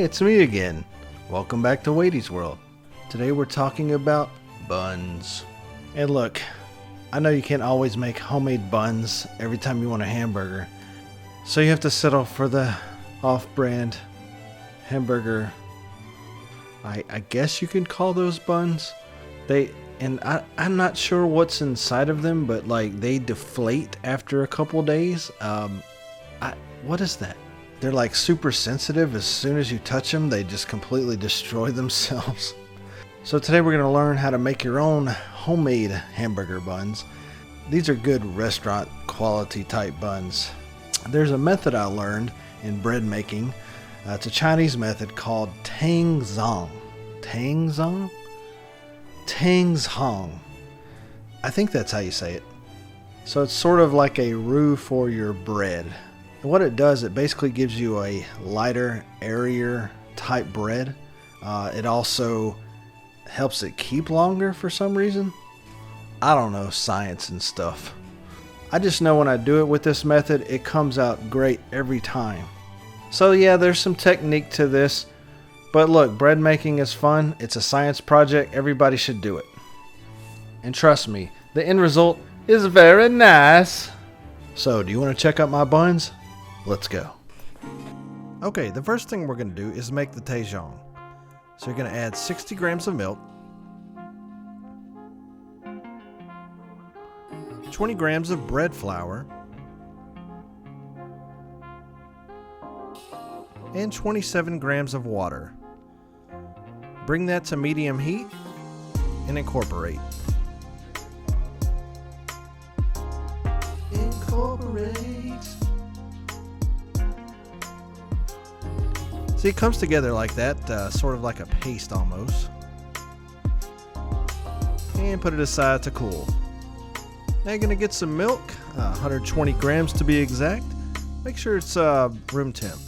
Hey, it's me again. Welcome back to WadeysWorld. Today we're talking about buns. And look, I know you can't always make homemade buns every time you want a hamburger. So you have to settle for the off-brand hamburger. I guess you can call those buns. I'm not sure what's inside of them, but like they deflate after a couple days. What is that? They're like super sensitive. As soon as you touch them, they just completely destroy themselves. So today we're going to learn how to make your own homemade hamburger buns. These are good restaurant quality type buns. There's a method I learned in bread making. It's a Chinese method called Tangzhong. Tangzhong? Tangzhong. I think that's how you say it. So it's sort of like a roux for your bread. And what it does, it basically gives you a lighter, airier type bread. It also helps it keep longer for some reason. I don't know, science and stuff. I just know when I do it with this method, it comes out great every time. So yeah, there's some technique to this. But look, bread making is fun. It's a science project. Everybody should do it. And trust me, the end result is very nice. So, do you want to check out my buns? Let's go. Okay, the first thing we're going to do is make the Tangzhong. So you're going to add 60 grams of milk, 20 grams of bread flour, and 27 grams of water. Bring that to medium heat and incorporate. See, it comes together like that, sort of like a paste almost. And put it aside to cool. Now you're going to get some milk, 120 grams to be exact. Make sure it's room temp.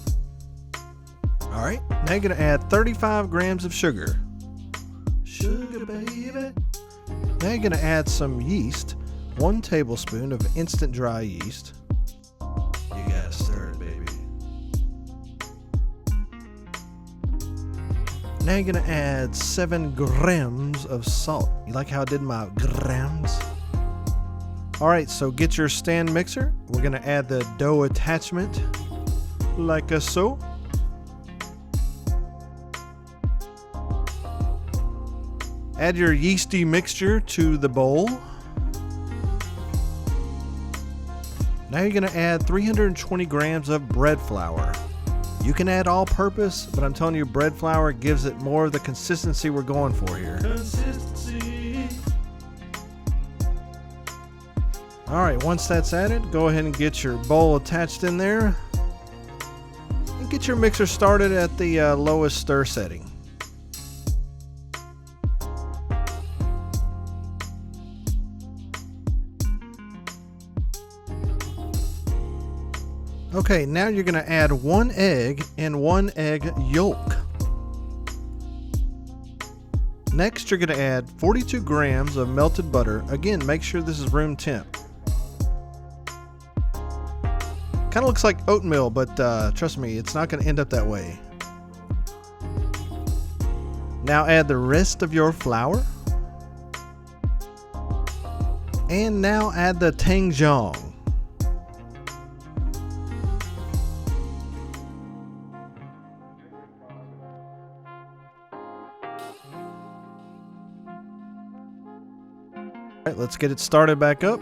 Alright, now you're going to add 35 grams of sugar. Sugar, baby. Now you're going to add some yeast, 1 tablespoon of instant dry yeast. You gotta stir it, baby. Now you're going to add 7 grams of salt. You like how I did my grams? Alright, so get your stand mixer. We're going to add the dough attachment like so. Add your yeasty mixture to the bowl. Now you're going to add 320 grams of bread flour. You can add all-purpose, but I'm telling you, bread flour gives it more of the consistency we're going for here. Consistency. Alright, once that's added, go ahead and get your bowl attached in there. And get your mixer started at the lowest stir setting. Okay, now you're going to add 1 egg and 1 egg yolk. Next, you're going to add 42 grams of melted butter. Again, make sure this is room temp. Kind of looks like oatmeal, but trust me, it's not going to end up that way. Now add the rest of your flour. And now add the Tangzhong. Alright, let's get it started back up.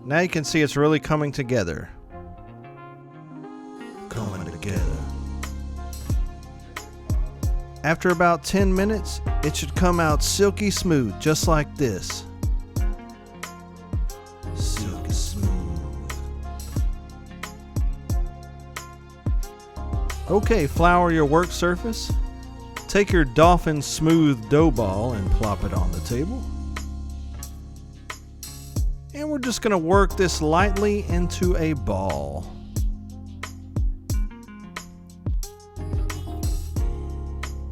Now you can see it's really coming together. Coming together. After about 10 minutes, it should come out silky smooth, just like this. Silky smooth. Okay, flour your work surface. Take your dolphin smooth dough ball and plop it on the table. And we're just going to work this lightly into a ball.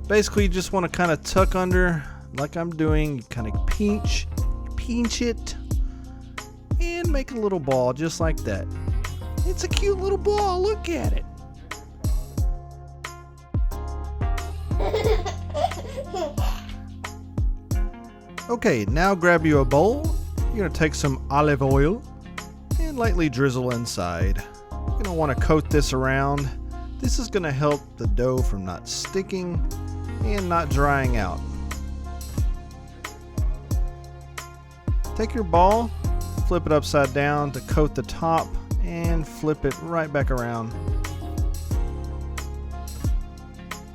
Basically, you just want to kind of tuck under like I'm doing. You kind of pinch it and make a little ball just like that. It's a cute little ball, look at it. Okay, now grab you a bowl. You're going to take some olive oil and lightly drizzle inside. You're going to want to coat this around. This is going to help the dough from not sticking and not drying out. Take your ball, flip it upside down to coat the top, and flip it right back around.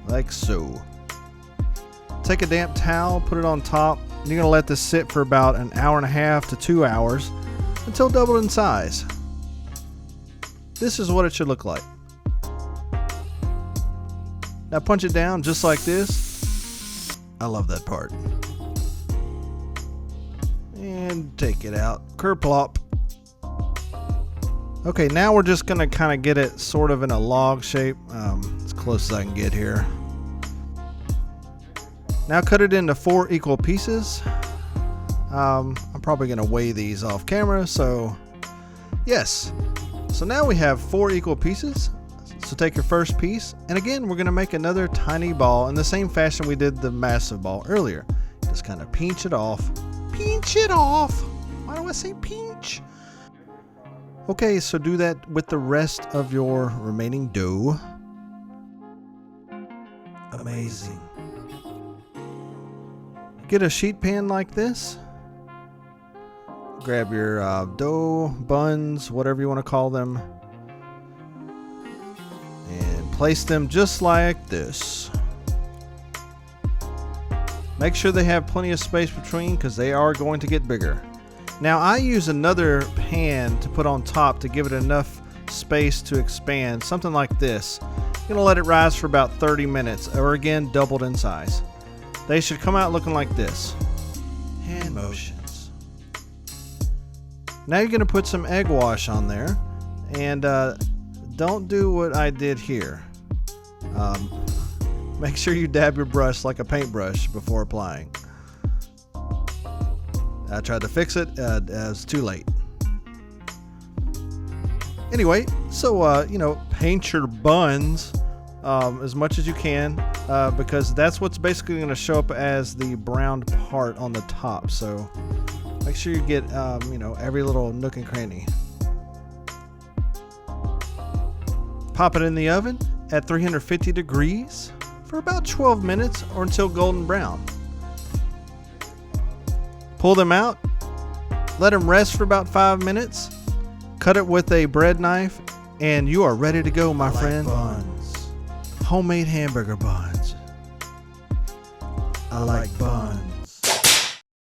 Like so. Take a damp towel, put it on top, and you're going to let this sit for about an hour and a half to 2 hours until doubled in size. This is what it should look like. Now punch it down just like this. I love that part. And take it out. Kerplop. Okay, now we're just going to kind of get it sort of in a log shape. As close as I can get here. Now cut it into 4 equal pieces. I'm probably going to weigh these off camera, so yes. So now we have 4 equal pieces. So take your first piece, and again, we're going to make another tiny ball in the same fashion we did the massive ball earlier. Just kind of pinch it off. Pinch it off! Why do I say pinch? Okay, so do that with the rest of your remaining dough. Amazing. Get a sheet pan like this. Grab your dough, buns, whatever you want to call them. And place them just like this. Make sure they have plenty of space between because they are going to get bigger. Now I use another pan to put on top to give it enough space to expand, something like this. I'm going to let it rise for about 30 minutes, or again doubled in size. They should come out looking like this. Hand motions. Now you're going to put some egg wash on there, and don't do what I did here. Make sure you dab your brush like a paintbrush before applying. I tried to fix it, it was too late. Anyway, so paint your buns as much as you can, because that's what's basically going to show up as the browned part on the top. So make sure you get every little nook and cranny. Pop it in the oven at 350 degrees for about 12 minutes or until golden brown. Pull them out, let them rest for about 5 minutes, cut it with a bread knife, and you are ready to go, my friend. Buns. Homemade hamburger buns. I like buns.